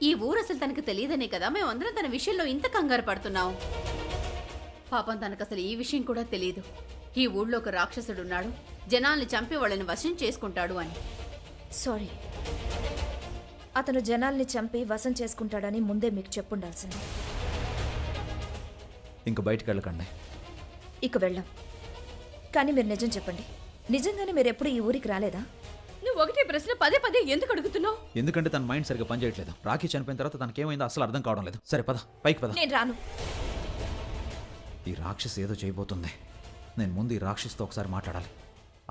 ఈ ఊరు అసలు తనకు తెలియదనే కదా మేమందరం తన విషయంలో ఇంత కంగారు పడుతున్నాం. పాపం తనకు అసలు ఈ విషయం కూడా తెలియదు. ఈ ఊళ్ళో ఒక రాక్షసుడున్నాడు, జనాల్ని చంపి వాళ్ళని వశం చేసుకుంటాడు అని. సారీ, అతను జనాల్ని చంపి వశం చేసుకుంటాడని ముందే మీకు చెప్పుండాల్సింది. ఇంక బయటికి వెళ్ళకండి. ఇక వెళ్ళాం. కానీ మీరు నిజం చెప్పండి, నిజంగానే మీరు ఎప్పుడు ఈ ఊరికి రాలేదా? నువ్వు ఒకటే ప్రశ్న పదే పదే ఎందుకు అడుగుతున్నావు? ఎందుకంటే తన మైండ్ సరిగ్గా పనిచేయట్లేదు. రాఖీ చనిపోయిన తర్వాత తనకేమైందో అసలు అర్థం కావడం లేదు. సరే పద, పైకి పద. నేను రాను. ఈ రాక్షసి ఏదో చేయబోతుంది. నేను ముందు ఈ రాక్షసితో ఒకసారి మాట్లాడాలి.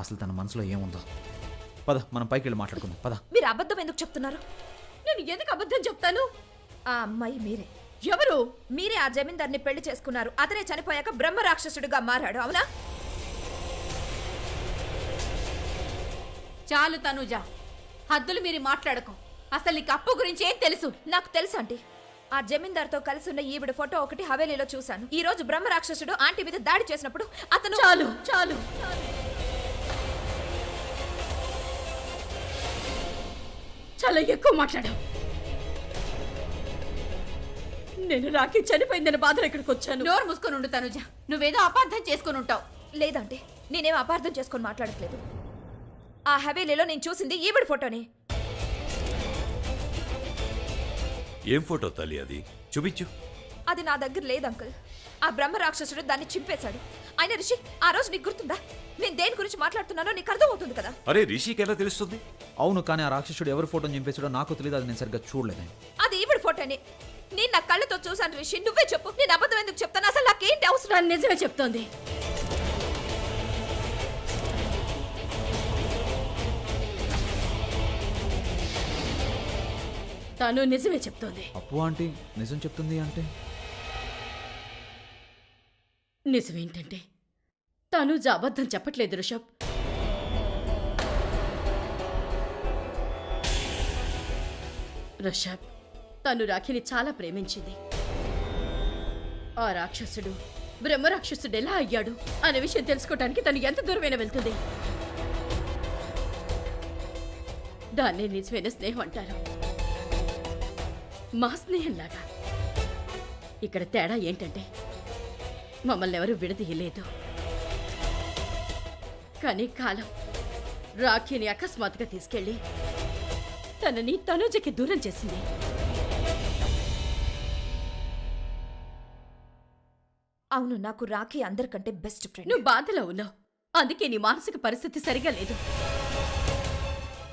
అసలు తన మనసులో ఏముందో. పద, మనం పైకి వెళ్ళి మాట్లాడుకుందాం. పద. మీరు అబద్ధం ఎందుకు చెప్తున్నారు? నేను ఎందుకు అబద్ధం చెప్తాను? ఆ అమ్మాయి మీరే. ఎవరు? మీరే ఆ జమీందార్ని పెళ్లి చేసుకున్నారు. అతనే చనిపోయాక బ్రహ్మ రాక్షసుడిగా మారాడు, అవునా? చాలు తనుజ, హద్దులు మీరు మాట్లాడకు. అసలు నీకు అప్పు గురించి ఏం తెలుసు? నాకు తెలుసు ఆంటీ. ఆ జమీందార్తో కలిసి ఉన్న ఈవిడ ఫోటో ఒకటి హవేలీలో చూశాను. ఈ రోజు బ్రహ్మ రాక్షసుడు ఆంటీ మీద దాడి చేసినప్పుడు అతను... చాలు చాలు, చాలా ఎక్కువ మాట్లాడావు. నేను రాఖీ చనిపోయిందని బాధలు ఇక్కడికి వచ్చాను. నోరు మూసుకొని ఉండు తనుజ, నువ్వేదో అపార్థం చేసుకొని ఉంటావు. లేదంటే నేనేం అపార్థం చేసుకొని మాట్లాడట్లేదు. ఆ హవేలీలో నేను చూసింది ఈవిడ ఫోటోని. ఏం ఫోటో తల్లి అది? చూపించు. అది నా దగ్గర లేదు అంకుల్. ఆ బ్రహ్మ రాక్షసుడు దాన్ని చింపేశాడు. ఆయన రిషి, ఆ రోజు నీకు గుర్తుందా? నేను దేని గురించి మాట్లాడుతున్నానో నీకు అర్థమవుతుంది కదా? అరే రిషికి ఎలా తెలుస్తుంది? అవును, కానీ ఆ రాక్షసుడు ఎవరి ఫోటోని చంపేసాడో నాకు తెలియదు. అది నేను సరిగ్గా చూడలేదు. అది ఈవిడ ఫోటోని. నేను నా కళ్ళతో చూసాను రిషి. నువ్వే చెప్పు, నేను అబద్ధం ఎందుకు చెప్తాను? అసలు నాకేంటి అవసరం? నిజమే చెప్తోంది. తను నిజమే చెప్తోంది. అప్పు ఆంటీ నిజం చెప్తుంది అంటే నిజమేంటంటే తనుజ అబద్ధం చెప్పట్లేదు రిషబ్. రిషబ్, తను రాఖీని చాలా ప్రేమించింది. ఆ రాక్షసుడు బ్రహ్మరాక్షసుడు ఎలా అయ్యాడు అనే విషయం తెలుసుకోవడానికి తను ఎంత దూరమైనా వెళ్తుంది. దాన్నే నిజమైన స్నేహం అంటారు, మా స్నేహంలాగా. ఇక్కడ తేడా ఏంటంటే మమ్మల్ని ఎవరు విడదీయలేదు, కానీ కాలం రాఖీని అకస్మాత్తుగా తీసుకెళ్లి తనని తనుజకి దూరం చేసింది. అవును, నాకు రాఖీ అందరికంటే బెస్ట్ ఫ్రెండ్. నువ్వు బాధలో ఉన్నావు, అందుకే నీ మానసిక పరిస్థితి సరిగా లేదు.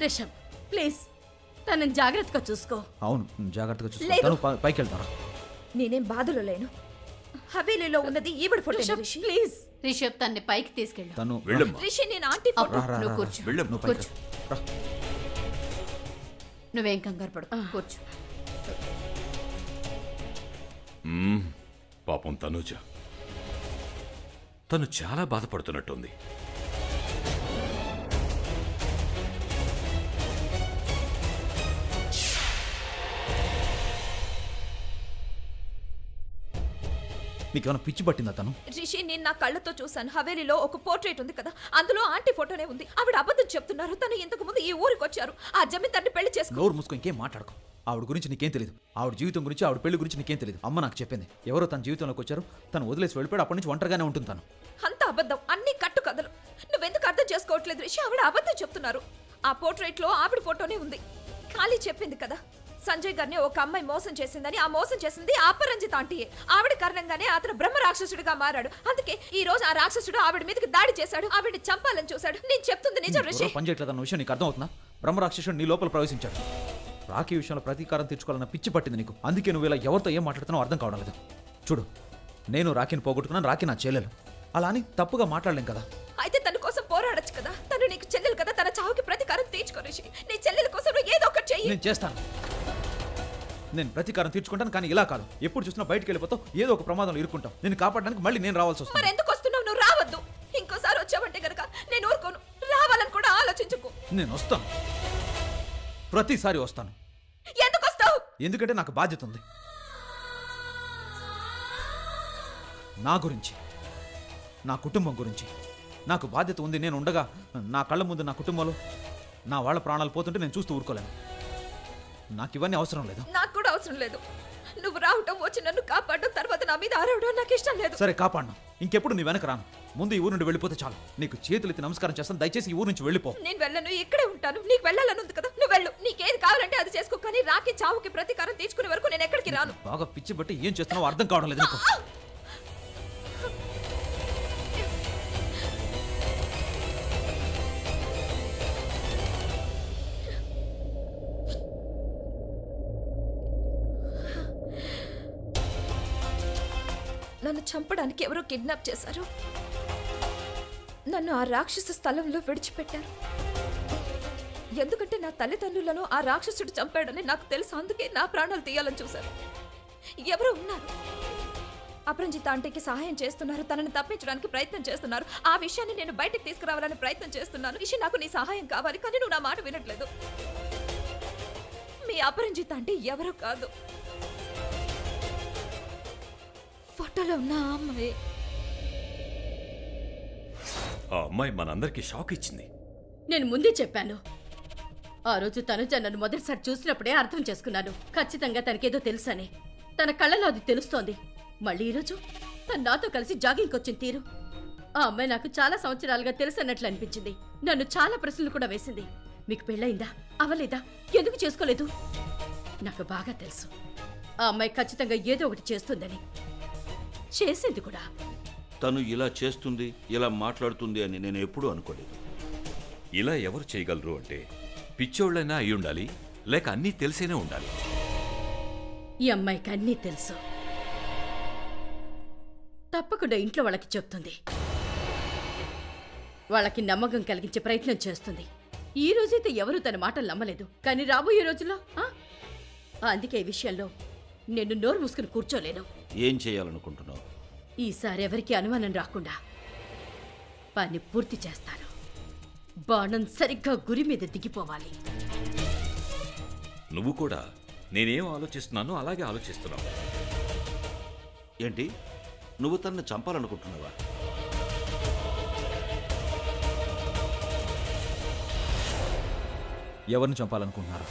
రిషబ్ ప్లీజ్, తనని జాగ్రత్తగా చూసుకో. అవును, జాగ్రత్తగా చూసుకో. లేదు. తను పైకి వెళ్తారా? నేనేం బాధలో లేను. హవేలీలో ఉన్నది ఈవిడ ఫోటో. రిషబ్ రిషి ప్లీజ్, రిషబ్ తన్ని పైకి తీసుకెళ్ళు. తను వెళ్ళమ్మా. రిషి, నేను ఆంటీ ఫోటో. రా, రా, నువ్వు రా, కూర్చో. వెళ్ళమ్మా. నువ్వు పైకి కూర్చో. రా. నువ్వేం కంగారు పడు, కూర్చో. పాపం తనుజ, తను చాలా బాధపడుతున్నట్టుంది. నీకేమైనా పిచ్చి పట్టిందా? తను రిషి, నేను నా కళ్ళతో చూశాను. హవేలీలో ఒక పోర్ట్రేట్ ఉంది కదా, అందులో ఆంటీ ఫోటోనే ఉంది. ఆవిడ అబద్ధం చెప్తున్నారు. తను ఇంతకు ముందు ఈ ఊరికి వచ్చారు. ఆ జమీందార్ని పెళ్లి చేసుకో. నోరు మూసుకో, ఇంకేం మాట్లాడుకో. ఆవిడ గురించి నీకేం తెలియదు. ఆవిడ జీవితం గురించి, ఆవిడ పెళ్లి గురించి నీకేం తెలియదు. అమ్మ నాకు చెప్పింది. ఎవరో తన జీవితంలోకి వచ్చారు, తను వదిలేసి వెళ్ళిపోయాడు. అప్పటి నుంచి ఒంటరిగానే ఉంటుంది తను. అంత అబద్ధం, అన్ని కట్టు కథలు. నువ్వెందుకు అర్థం చేసుకోవట్లేదు రిషి? ఆవిడ అబద్ధం చెప్తున్నారు. ఆ పోర్ట్రేట్ లో ఆవిడ ఫోటోనే ఉంది. ఖాళీ చెప్పింది కదా, సంజయ్ గారిని ఒక అమ్మాయి మోసం చేసిందని. ఆ మోసం చేసింది అపరంజిత్ ఆంటీయే. ఆవిడ కారణంగానే అతను బ్రహ్మ రాక్షసుడిగా మారాడు. అందుకే ఈ రోజు ఆ రాక్షసుడు ఆవిడ మీదకి దాడి చేశాడు, ఆవిడని చంపాలని చూశాడు. నేను చెప్తుంది నిజం రిషి. పని చేయట్లేదు అన్న విషయం నీకు అర్థం అవుతుందా? బ్రహ్మరాక్షసుడు నీ లోపల ప్రవేశించాడు. రాఖీ విషయంలో ప్రతీకారం తీర్చుకోవాలన్న పిచ్చి పట్టింది నీకు. అందుకే నువ్వు ఇలా ఎవరితో ఏం మాట్లాడుతున్నావు అర్థం కావడం లేదు. చూడు, నేను రాఖీని పోగొట్టుకున్నాను, రాఖీ నా చెల్లెలు. అలా అని తప్పుగా మాట్లాడలేం కదా. అయితే తన కోసం పోరాడొచ్చు కదా. తను నీకు చెల్లెలు కదా, తన చావుకి ప్రతీకారం తీర్చుకో రిషి. నీ చెల్లెల కోసం నువ్వు ఏదో ఒకటి చెయ్యి. నేను చేస్తాను, నేను ప్రతీకారం తీర్చుకుంటాను. కానీ ఇలా కాదు, ఎప్పుడు చూసినా బయటికి వెళ్ళిపోతావు, ఏదో ఒక ప్రమాదంలో ఇరుక్కుంటావు. నేను కాపాడడానికి మళ్ళీ నేను రావాల్సి వస్తుంది. మరి ఎందుకు వస్తున్నావు? నువ్వు రావద్దు. ఇంకోసారి వచ్చావంటే గనక నేను ఊరుకోను. రావాలని కూడా ఆలోచించుకో. నేను వస్తాను, ప్రతిసారి వస్తాను. ఎందుకు వస్తావు? ఎందుకంటే నాకు బాధ్యత ఉంది. నా గురించి, నా కుటుంబం గురించి నాకు బాధ్యత ఉంది. నేను ఉండగా నా కళ్ళ ముందు నా కుటుంబంలో నా వాళ్ళ ప్రాణాలు పోతుంటే నేను చూస్తూ ఊరుకోలేను. నాకు ఇవన్నీ అవసరం లేదు. నాకు కూడా అవసరం లేదు. నువ్వు రావటం వచ్చి నన్ను కాపాడడం తర్వాత నా మీద ఆరవడం నాకు ఇష్టం లేదు. సరే కాపాడను, ఇంకెప్పుడు నీ వెనక రాను. ముందు ఈ ఊరు నుండి వెళ్ళిపోతే చాలు. నీకు చేతులెత్తి నమస్కారం చేస్తాను, దయచేసి ఈ ఊరు నుంచి వెళ్ళిపో. నేను వెళ్ళను, ఇక్కడే ఉంటాను. నీకు వెళ్ళాలని ఉంది కదా, నువ్వు వెళ్ళు. నీకేది కావాలంటే అది చేసుకో, కానీ రాకి చావుకి ప్రతీకారం తీర్చుకునే వరకు నేను ఎక్కడికి రాను. బాగా పిచ్చి బట్టి ఏం చేస్తున్నావో అర్థం కావడం లేదు నీకు. నన్ను చంపడానికి ఎవరో కిడ్నాప్ చేశారు. నన్ను ఆ రాక్షస స్థలంలో విడిచిపెట్టారు. ఎందుకంటే నా తల్లిదండ్రులను ఆ రాక్షసుడు చంపాడని నాకు తెలుసు. అందుకే నా ప్రాణాలు తీయాలని చూశారు. ఎవరో ఉన్నారు, అపరంజిత ఆంటీకి సహాయం చేస్తున్నారు, తనని తప్పించడానికి ప్రయత్నం చేస్తున్నారు. ఆ విషయాన్ని నేను బయటకు తీసుకురావాలని ప్రయత్నం చేస్తున్నాను. ఇషి, నాకు నీ సహాయం కావాలి, కానీ నువ్వు నా మాట వినట్లేదు. మీ అపరంజిత ఆంటీ ఎవరో కాదు, ఫోటోలో ఉన్న ఆ అమ్మాయి. ఆ అమ్మాయి మనందరికీ షాక్ ఇచ్చింది. నేను ముందే చెప్పాను. ఆ రోజు తనుజ నన్ను మొదటిసారి చూసినప్పుడే అర్థం చేసుకున్నాను. ఖచ్చితంగా తనకేదో తెలుసని. తన కళ్ళలో అది తెలుస్తోంది. మళ్ళీ ఈరోజు తను నాతో కలిసి జాగింగ్కి వచ్చిన తీరు, ఆ అమ్మాయి నాకు చాలా సంవత్సరాలుగా తెలుసన్నట్లు అనిపించింది. నన్ను చాలా ప్రశ్నలు కూడా వేసింది. మీకు పెళ్ళయిందా, అవలేదా, ఎందుకు చేసుకోలేదు? నాకు బాగా తెలుసు ఆ అమ్మాయి ఖచ్చితంగా ఏదో ఒకటి చేస్తుందని. చేసింది కూడా. తను ఇలా చేస్తుంది, ఇలా మాట్లాడుతుంది అని నేను ఎప్పుడూ అనుకోలేదు. ఇలా ఎవరు చేయగలరు అంటే పిచ్చోళ్ళైనా అయి ఉండాలి, లేక అన్నీ తెలిసేనే ఉండాలి. ఈ అమ్మాయికి అన్నీ తెలుసు. తప్పకుండా ఇంట్లో వాళ్ళకి చెప్తుంది. వాళ్ళకి నమ్మకం కలిగించే ప్రయత్నం చేస్తుంది. ఈ రోజైతే ఎవరూ తన మాటలు నమ్మలేదు, కానీ రాబోయే రోజుల్లో అందుకే ఈ విషయంలో నేను నోరు మూసుకుని కూర్చోలేను. ఏం చేయాలనుకుంటున్నావు? ఈసారి ఎవరికి అనుమానం రాకుండా పని పూర్తి చేస్తాను. బాణం సరిగ్గా గురి మీద దిగిపోవాలి. నువ్వు కూడా నేనేం ఆలోచిస్తున్నానో అలాగే ఆలోచిస్తున్నావు. ఏంటి, నువ్వు తనని చంపాలనుకుంటున్నావా? ఎవరిని చంపాలనుకుంటున్నారు?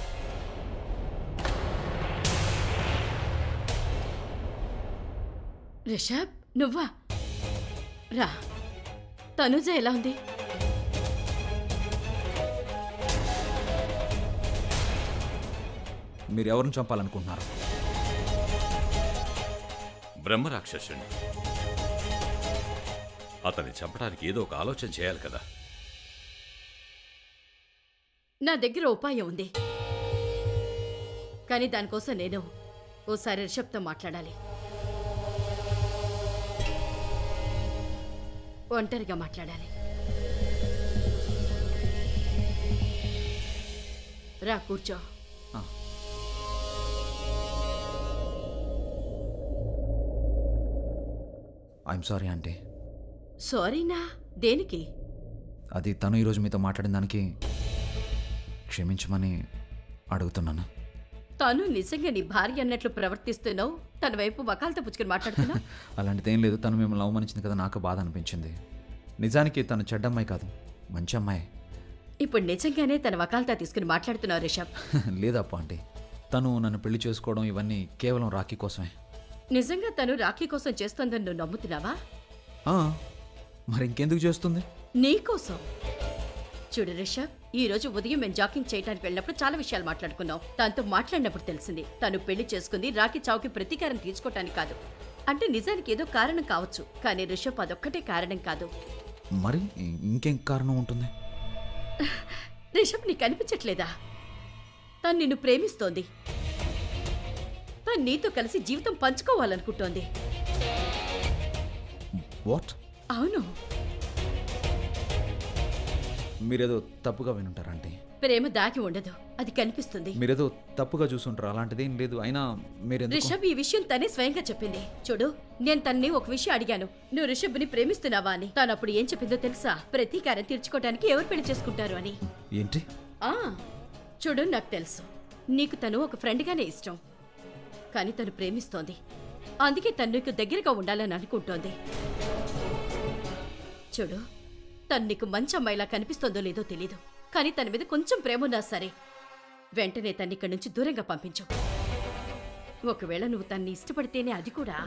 రిషబ్, నువ్వా? రా. తనుజ ఎలా ఉంది? మీరు ఎవరిని చంపాలనుకుంటున్నారు? బ్రహ్మరాక్షసుని. అతన్ని చంపడానికి ఏదో ఒక ఆలోచన చేయాలి కదా. నా దగ్గర ఉపాయం ఉంది, కానీ దానికోసం నేను ఓసారి రిషబ్తో మాట్లాడాలి. ఒంటరిగా మాట్లాడాలి. రా, కూర్చో. I'm sorry aunty. సారీనా? దేనికి? అది తను ఈరోజు మీతో మాట్లాడిన దానికి క్షమించమని అడుగుతున్నాను. తను నిజంగా నీ భార్య అన్నట్లు ప్రవర్తిస్తున్నావు. తన వైపు వకాలతో పుచ్చుకొని మాట్లాడుతున్నావు. అలాంటిదేం లేదు. తను మిమ్మల్ని అవమానించింది కదా, నాకు బాధ అనిపించింది. నిజానికి తను చెడ్డ అమ్మాయి కాదు, మంచి అమ్మాయి. ఇప్పుడు నిజంగానే తన వకాలతా తీసుకుని మాట్లాడుతున్నావు రిషబ్. లేదప్ప ఆంటీ, తను నన్ను పెళ్లి చేసుకోవడం ఇవన్నీ కేవలం రాఖీ కోసమే. నిజంగా తను రాఖీ కోసం చేస్తోందని నువ్వు నమ్ముతున్నావా? మరి ఇంకెందుకు చేస్తుంది? నీకోసం. చూడు రిషబ్, ఈ రోజు ఉదయం మేము జాకింగ్ చేయడానికి వెళ్ళినప్పుడు చాలా విషయాలు మాట్లాడుకున్నాం. తనతో మాట్లాడినప్పుడు తెలిసింది తను పెళ్లి చేసుకుంది రాఖీ చావుకి ప్రతీకారం తీర్చుకోవటానికి కాదు. అంటే నిజానికి ఏదో కారణం కావచ్చు, కానీ రిషబ్ అదొక్కటే కారణం కాదు. మరి ఇంకేం కారణం ఉంటుంది? రిషబ్, నీకు అనిపించట్లేదా? తను నిన్ను ప్రేమిస్తోంది. తను నీతో కలిసి జీవితం పంచుకోవాలనుకుంటోంది. వాట్? అవును. మీరేదో తప్పుగా వినుంటారంటే. ప్రేమ దాగి ఉండదు, అది కనిపిస్తుంది. మీరేదో తప్పుగా చూసుంటారు, అలాంటిదేం లేదు. అయినా మీరు రిషబ్ ఈ విషయం తనే స్వయంగా చెప్పింది. చూడు, నేను తన్ని ఒక విషయం అడిగాను, నువ్వు రిషబ్ని ప్రేమిస్తున్నావా అని. తను అప్పుడు ఏం చెప్పిందో తెలుసా? ప్రతీకారం తీర్చుకోవడానికి ఎవరు పెళ్లి చేసుకుంటారు అని. ఏంటి? చూడు, నాకు తెలుసు నీకు తను ఒక ఫ్రెండ్గానే ఇష్టం, కానీ తను ప్రేమిస్తోంది. అందుకే తను నీకు దగ్గరగా ఉండాలని అనుకుంటోంది. చూడు, తను నీకు మంచి అమ్మాయిలా కనిపిస్తోందో లేదో తెలీదు, కానీ తన మీద కొంచెం ప్రేమ ఉన్నా సరే వెంటనే తన్ని ఇక్కడి నుంచి దూరంగా పంపించు. ఒకవేళ నువ్వు తన్ని ఇష్టపడితేనే అది కూడా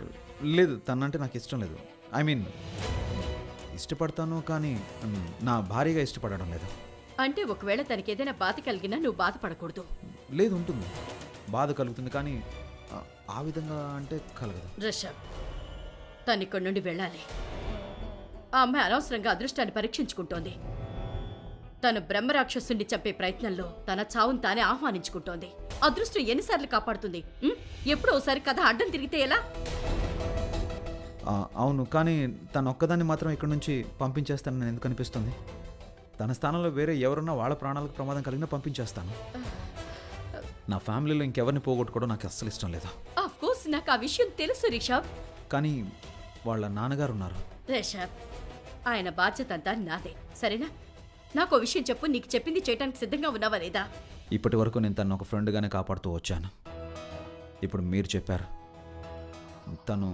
లేదు తనంటే నాకు ఇష్టం లేదు. ఐ మీన్ ఇష్టపడతాను కానీ నా భార్యగా ఇష్టపడడం లేదు. అంటే ఒకవేళ తనకి ఏదైనా బాధ కలిగినా నువ్వు బాధపడకూడదు. లేదు ఉంటుంది, బాధ కలుగుతుంది కానీ ఆ విధంగా అంటే కలగదు. రిషబ్, తను ఇక్కడి నుండి వెళ్ళాలి. ఆ అమ్మాయి అనవసరంగా అదృష్టాన్ని పరీక్షించుకుంటోంది. తను బ్రహ్మరాక్షసుని చంపే ప్రయత్నంలో తన చావును తానే ఆహ్వానించుకుంటోంది. అదృష్టం ఎన్నిసార్లు కాపాడుతుంది? ఎప్పుడో ఒకసారి కథ అడ్డం తిరిగితే ఎలా? అవును, కానీ తను ఒక్కదాన్ని మాత్రం ఇక్కడి నుంచి పంపించేస్తానని ఎందుకు అనిపిస్తుంది? తన స్థానంలో వేరే ఎవరున్నా వాళ్ళ ప్రాణాలకు ప్రమాదం కలిగినా పంపించేస్తాను. నా ఫ్యామిలీలో ఇంకెవరిని పోగొట్టుకోవడం నాకు అస్సలు ఇష్టం లేదు. ఆఫ్ కోర్స్ నాకు ఆ విషయం తెలుసు రిషబ్. కానీ వాళ్ళ నాన్నగారు ఉన్నారు. రిషబ్, ఆయన బాధ్యత అంతా నాదే, సరేనా? నాకు విషయం చెప్పు, నీకు చెప్పింది చేయడానికి సిద్ధంగా ఉన్నావా లేదా? ఇప్పటి వరకు నేను తను ఒక ఫ్రెండ్గానే కాపాడుతూ వచ్చాను. ఇప్పుడు మీరు చెప్పారు తను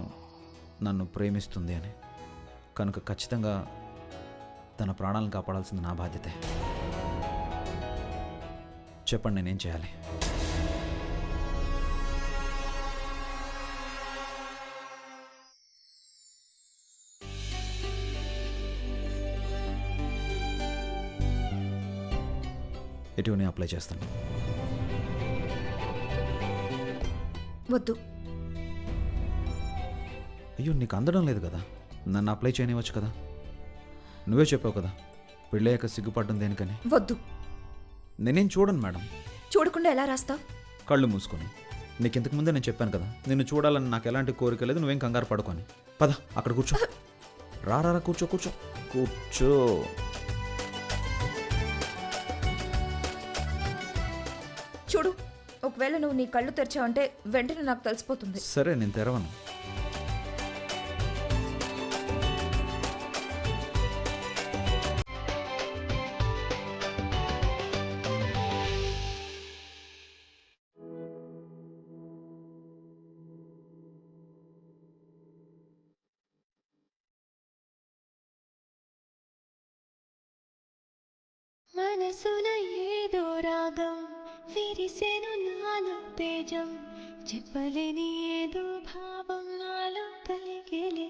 నన్ను ప్రేమిస్తుంది అని, కనుక ఖచ్చితంగా తన ప్రాణాలను కాపాడాల్సింది నా బాధ్యతే. చెప్పండి నేనేం చేయాలి? ఎటువని అప్లై చేస్తాను. వద్దు. అయ్యో నీకు అందడం లేదు కదా, నన్ను అప్లై చేయనివ్వచ్చు కదా. నువ్వే చెప్పావు కదా పెళ్ళయ్యాక సిగ్గుపడ్డం దేనికని. వద్దు. నేనేం చూడను మేడం. చూడకుండా ఎలా రాస్తావు? కళ్ళు మూసుకొని. నీకు ఇంతకు ముందే నేను చెప్పాను కదా, నిన్ను చూడాలని నాకు ఎలాంటి కోరిక లేదు, నువ్వేం కంగారు పడుకొని. పద అక్కడ కూర్చో. రా కూర్చో కూర్చో కూర్చో. చూడు, ఒకవేళ నువ్వు నీ కళ్ళు తెరిచావంటే వెంటనే నాకు తెలిసిపోతుంది. సరే నేను తెరవను. మనసున ఏదో రాగం విరిసెను నాలో తేజం, చెప్పలేని ఏదో భావం నాలో కలిగేలే.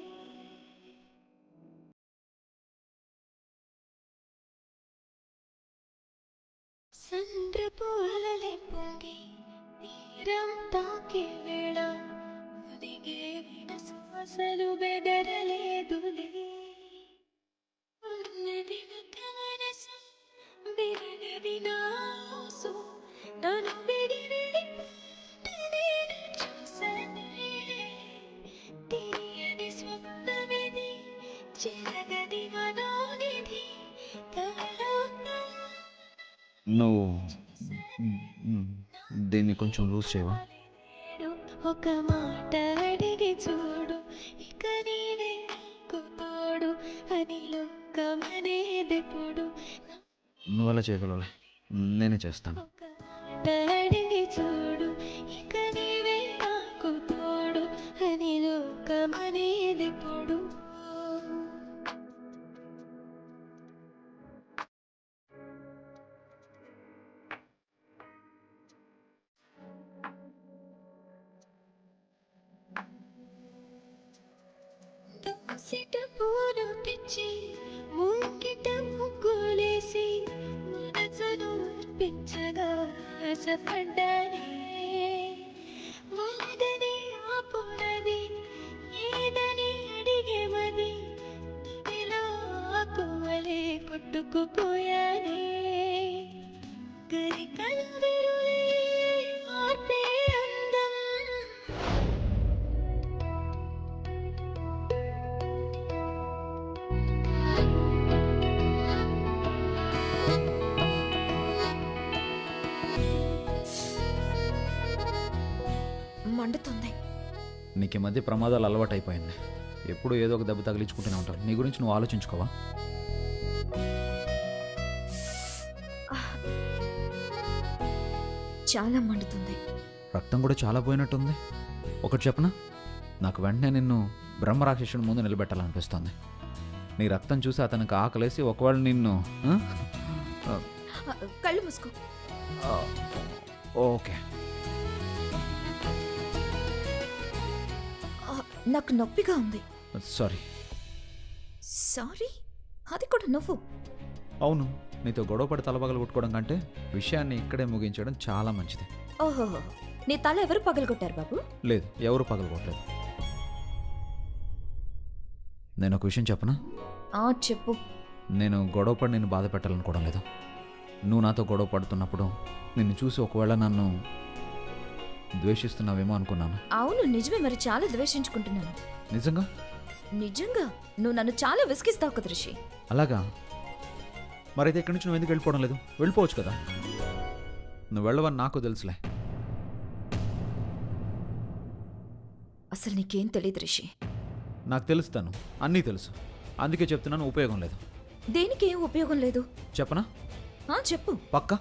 సంద్రపు అలలే పొంగి తీరం తాకే వేళ, ఒదిగే శ్వాసలు బెదరలేదులే. ఉన్నది ఒక మనసు విరగది నా ఊసు, నన్ను విడిపోతే నేను చూసనే. తీయని స్వప్నమిది, చెరగది మనోనిధి, కలలో నువ్వు దీన్ని కొంచెం లూజ్ చేయవా? ఒక మాట అడిగి చూడు, ఇక నీవే నాకు తోడు అని లోకమనేదెప్పుడు. నువ్వు అలా చేయగలవు, నేనే చేస్తాను. ఒక మాట అడిగి చూడు, ఇక నీవే నాకు తోడు అని లోకమనేదెప్పుడు. దోసిట పూలు పిచ్చి ముంగిట ముగ్గులేసి మనసును అర్పించగా ఆశపడ్డానే. వలదని ఆపునది ఏదని అడిగేమది, తుదిలో ఆకువలే కొట్టుకుపోయానే. గరికల విరులే ఆర్పే అందం, మండుతుంది. నీకు ఈ మధ్య ప్రమాదాలు అలవాటు అయిపోయింది. ఎప్పుడు ఏదో ఒక దెబ్బ తగిలించుకుంటూనే ఉంటావు. నీ గురించి నువ్వు ఆలోచించుకోవా? చాలా మండుతుంది. రక్తం కూడా చాలా పోయినట్టుంది. ఒకటి చెప్పనా, నాకు వెంటనే నిన్ను బ్రహ్మరాక్షసుడి ముందు నిలబెట్టాలనిపిస్తుంది. నీ రక్తం చూసి అతనికి ఆకలేసి ఒకవేళ నిన్ను కళ్ళు మూసుకో. ఓకే. నాకు నొప్పిగా ఉంది. సారీ. సారీ? అది కూడా నువ్వు? అవును, నీతో గొడవపడి తలపగలు కొట్టుకోవడం కంటే విషయాన్ని ఇక్కడే ముగించడం చాలా మంచిది. ఓహో, నీ తల ఎవరు పగలగొట్టారు బాబు? లేదు, ఎవరు పగలగొట్టలేదు. నేను ఒక విషయం చెప్పనా? చెప్పు. నేను గొడవపడి నేను బాధ పెట్టాలనుకోవడం లేదు. నువ్వు నాతో గొడవ పడుతున్నప్పుడు నిన్ను చూసి ఒకవేళ నన్ను ద్వేషిస్తున్నావేమో అనుకున్నాను. అవును, నిజమే. మరి చాలా ద్వేషించుకుంటున్నాను. నిజంగా? నిజంగా నువ్వు నన్ను చాలా విసిగిస్తావు కదా రిషి. అలాగా? మరైతే ఇక్కడి నుంచి నువ్వు ఎందుకు వెళ్ళిపోవడం లేదు? వెళ్ళిపోవచ్చు కదా. నువ్వు వెళ్ళవని నాకు తెలుసులే. అసలు నీకేం తెలియదు రిషి. నాకు తెలుస్తాను, అన్నీ తెలుసు. అందుకే చెప్తున్నాను, ఉపయోగం లేదు. దేనికి ఏం ఉపయోగం లేదు? చెప్పనా? చెప్పు. పక్కా?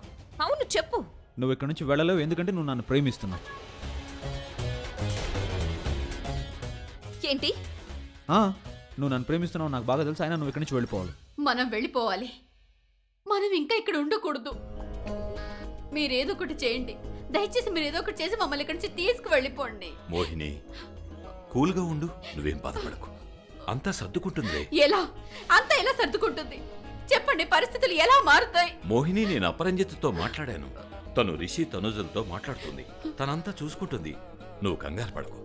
అవును, చెప్పు. నువ్వు ఇక్కడి నుంచి వెళ్ళలేవు, ఎందుకంటే నువ్వు నన్ను ప్రేమిస్తున్నావు. ఏంటి? నువ్వు నన్ను ప్రేమిస్తున్నావు నాకు బాగా తెలుసు. అయినా నువ్వు ఇక్కడి నుంచి వెళ్ళిపోవాలి. మనం వెళ్ళిపోవాలి. మనం ఇంకా ఇక్కడ ఉండకూడదు. మీరేదో ఒకటి చేయండి. దయచేసి మీరు ఏదో ఒకటి చేసి మమ్మల్ని ఇక్కడి నుంచి తీసుకువెళ్ళిపోండి. మోహిని, కూల్గా ఉండు, నువ్వేం బాధపడకు, అంతా సర్దుకుంటుంది. ఎలా? అంతా ఎలా సర్దుకుంటుంది? చెప్పండి, పరిస్థితులు ఎలా మారుతాయి? మోహిని, నేను అపరంజిత్తో మాట్లాడాను. తను రిషి తనుజలతో మాట్లాడుతుంది. తనంతా చూసుకుంటుంది, నువ్వు కంగారు పడకు.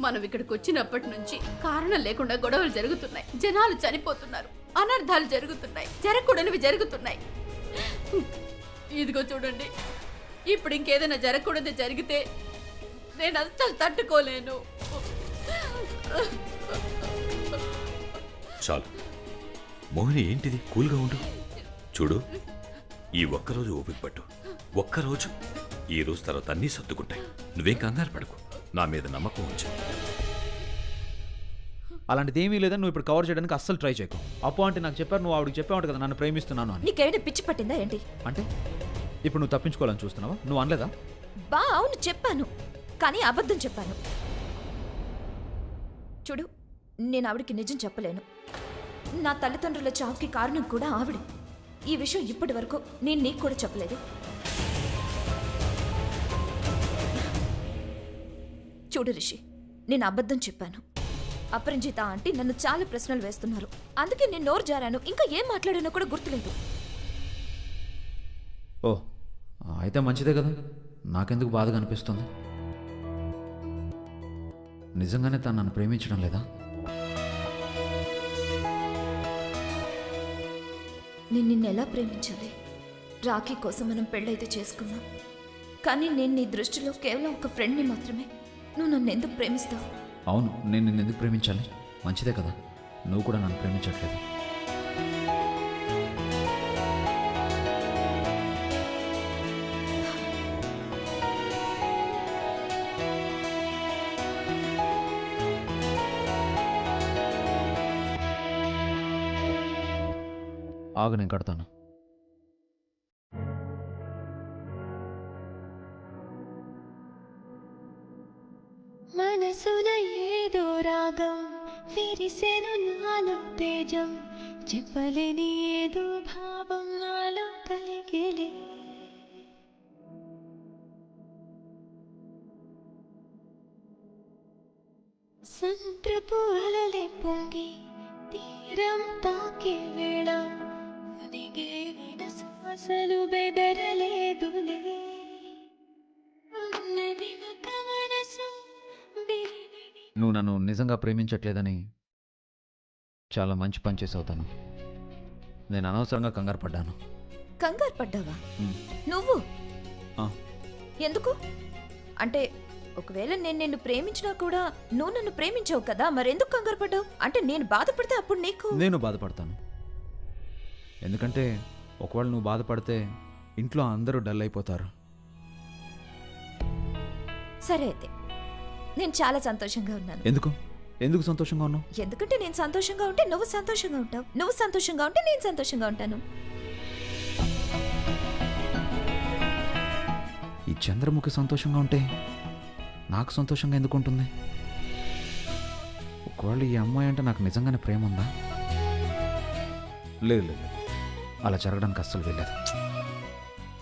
మనం ఇక్కడికి వచ్చినప్పటి నుంచి కారణం లేకుండా గొడవలు జరుగుతున్నాయి. జనాలు చనిపోతున్నారు, అనర్థాలు జరుగుతున్నాయి, జరగకూడనివి జరుగుతున్నాయి. ఇదిగో చూడండి, ఇప్పుడు ఇంకేదైనా జరగకూడదు జరిగితే నేను అస్సలు తట్టుకోలేను. చాలు మోహిని, ఏంటిది? కూల్గా ఉండు. చూడు, ఈ ఒక్కరోజు ఓపిక పట్టు. ఒక్కరోజు. ఈ రోజు తర్వాత అన్నీ సర్దుకుంటాయి. నువ్వేం కంగారు పడకు, నా మీద నమ్మకం ఉంచు. అలాంటిది ఏమీ లేదని నువ్వు ఇప్పుడు కవర్ చేయడానికి అస్సలు ట్రై చేయకు. అప్పు అంటే నాకు చెప్పారు, నువ్వు ఆవిడకి చెప్పావు కదా నన్ను ప్రేమిస్తున్నాను అని. నీకేమైనా పిచ్చి పట్టిందా ఏంటి? అంటే ఇప్పుడు నువ్వు తప్పించుకోవాలని చూస్తున్నావా? నువ్వు అనలేదా? అవును చెప్పాను, కానీ అబద్ధం చెప్పాను. చూడు, నేను ఆవిడికి నిజం చెప్పలేను. నా తల్లిదండ్రుల చావుకి కారణం కూడా ఆవిడ. ఈ విషయం ఇప్పటి వరకు నేను నీకు కూడా చెప్పలేదు. చూడు రిషి, నేను అబద్ధం చెప్పాను. అపరంజిత ఆంటీ నన్ను చాలా ప్రశ్నలు వేస్తున్నారు. అందుకే నేను నోరు జారాను. ఇంకా ఏం మాట్లాడానో కూడా గుర్తులేదు. ఓ, అయితే మంచిదే కదా. నాకెందుకు బాధగా అనిపిస్తుంది? నిజంగానే తను నన్ను ప్రేమించడం లేదా? నేను నిన్ను ఎలా ప్రేమించాలి? రాఖీ కోసం మనం పెళ్ళైతే చేసుకున్నాం, కానీ నేను నీ దృష్టిలో కేవలం ఒక ఫ్రెండ్ని మాత్రమే. నువ్వు నన్ను ఎందుకు ప్రేమిస్తావు? అవును, నేను నిన్ను ఎందుకు ప్రేమించాలి? మంచిదే కదా, నువ్వు కూడా నన్ను ప్రేమించట్లేదు. ఆగు, నేను కడతాను. మనసున ఏదో రాగం విరిసెను నాలో తేజం, చెప్పలేని ఏదో భావం నాలో కలిగిలే. సంద్రపు అలలే పొంగి తీరం తాకే వేళ, దిగే శ్వాసలు బెదరలేదులే. ఉన్నది ఒక మనసు విరివిడి. నువ్వు నన్ను నిజంగా ప్రేమించట్లేదని చాలా మంచి పని చేసి అవుతాను. నేను అనవసరంగా కంగారు పడ్డాను. కంగారు పడ్డావా? ఉమ్. నువ్వు ఆ. ఎందుకు? అంటే ఒకవేళ నేను నిన్ను ప్రేమించినా కూడా నువ్వు నన్ను ప్రేమించావు కదా, మరెందుకు కంగారు పడ్డావు? అంటే నేను బాధపడితే అప్పుడు నీకు. నేను బాధపడతాను, ఎందుకంటే ఒకవేళ నువ్వు బాధపడితే ఇంట్లో అందరూ డల్ అయిపోతారు. సరే అయితే నేను చాలా సంతోషంగా ఉన్నాను. ఎందుకు సంతోషంగా ఉన్నావు? ఎందుకంటే నేను సంతోషంగా ఉంటే నువ్వు సంతోషంగా ఉంటావు, నువ్వు సంతోషంగా ఉంటే నేను సంతోషంగా ఉంటాను. ఈ చంద్రముఖి సంతోషంగా ఉంటే నాకు సంతోషంగా ఎందుకు ఉంటుంది? ఒకవేళ ఈ అమ్మాయి అంటే నాకు నిజంగానే ప్రేమ ఉందా? లేదు లేదు, అలా జరగడానికి అస్సలు వెళ్ళలేదు.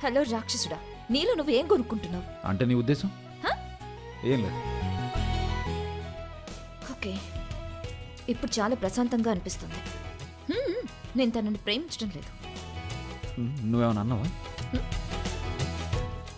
హలో రాక్షసుడా, నీలో నువ్వు ఏం కొనుక్కుంటున్నావు? అంటే నీ ఉద్దేశం? హ? ఏం లేదు. ఓకే ఇప్పుడు చాలా ప్రశాంతంగా అనిపిస్తుంది నేను తనని ప్రేమించడం లేదు నువ్వేమన్నా అన్నావా